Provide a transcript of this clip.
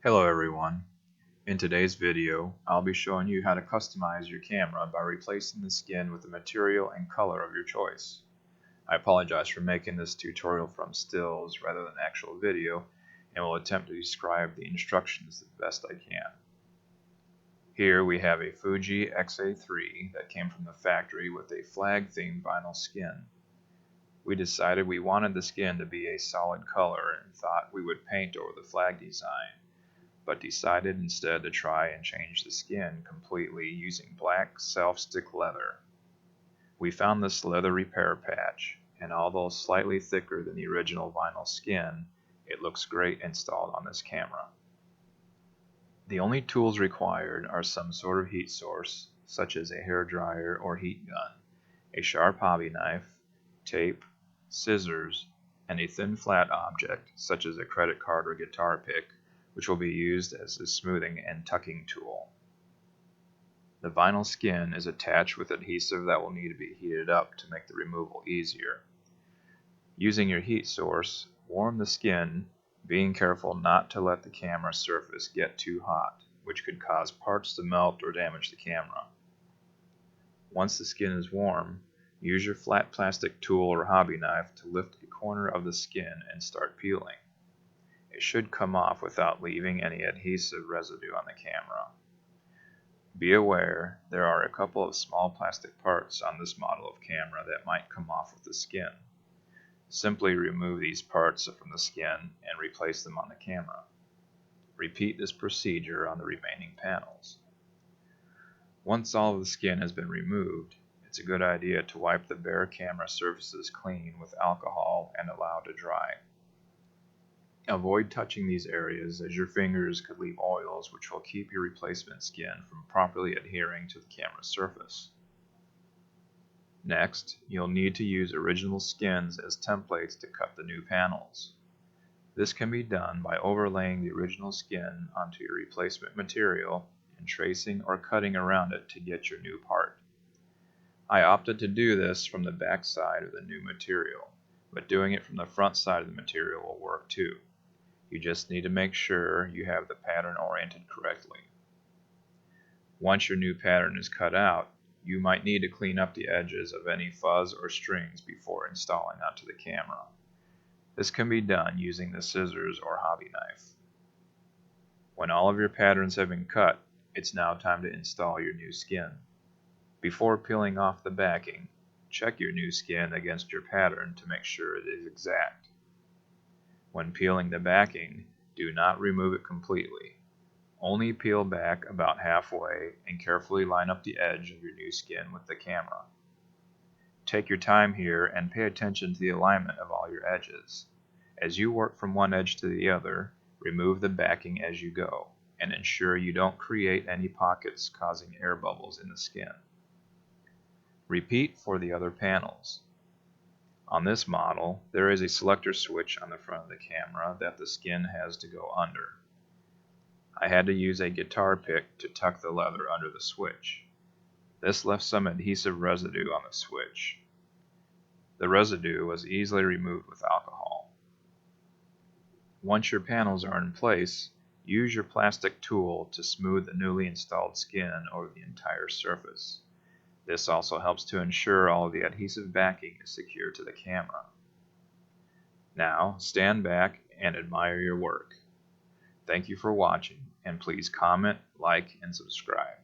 Hello everyone. In today's video, I'll be showing you how to customize your camera by replacing the skin with the material and color of your choice. I apologize for making this tutorial from stills rather than actual video, and will attempt to describe the instructions the best I can. Here we have a Fuji X-A3 that came from the factory with a flag-themed vinyl skin. We decided we wanted the skin to be a solid color and thought we would paint over the flag design, but decided instead to try and change the skin completely using black self-stick leather. We found this leather repair patch, and although slightly thicker than the original vinyl skin, it looks great installed on this camera. The only tools required are some sort of heat source, such as a hair dryer or heat gun, a sharp hobby knife, tape, scissors, and a thin flat object, such as a credit card or guitar pick, which will be used as a smoothing and tucking tool. The vinyl skin is attached with adhesive that will need to be heated up to make the removal easier. Using your heat source, warm the skin, being careful not to let the camera surface get too hot, which could cause parts to melt or damage the camera. Once the skin is warm, use your flat plastic tool or hobby knife to lift a corner of the skin and start peeling. It should come off without leaving any adhesive residue on the camera. Be aware, there are a couple of small plastic parts on this model of camera that might come off with the skin. Simply remove these parts from the skin and replace them on the camera. Repeat this procedure on the remaining panels. Once all of the skin has been removed, it's a good idea to wipe the bare camera surfaces clean with alcohol and allow to dry. Avoid touching these areas, as your fingers could leave oils which will keep your replacement skin from properly adhering to the camera surface. Next, you'll need to use original skins as templates to cut the new panels. This can be done by overlaying the original skin onto your replacement material and tracing or cutting around it to get your new part. I opted to do this from the back side of the new material, but doing it from the front side of the material will work too. You just need to make sure you have the pattern oriented correctly. Once your new pattern is cut out, you might need to clean up the edges of any fuzz or strings before installing onto the camera. This can be done using the scissors or hobby knife. When all of your patterns have been cut, it's now time to install your new skin. Before peeling off the backing, check your new skin against your pattern to make sure it is exact. When peeling the backing, do not remove it completely. Only peel back about halfway and carefully line up the edge of your new skin with the camera. Take your time here and pay attention to the alignment of all your edges. As you work from one edge to the other, remove the backing as you go, and ensure you don't create any pockets causing air bubbles in the skin. Repeat for the other panels. On this model, there is a selector switch on the front of the camera that the skin has to go under. I had to use a guitar pick to tuck the leather under the switch. This left some adhesive residue on the switch. The residue was easily removed with alcohol. Once your panels are in place, use your plastic tool to smooth the newly installed skin over the entire surface. This also helps to ensure all of the adhesive backing is secure to the camera. Now, stand back and admire your work. Thank you for watching, and please comment, like, and subscribe.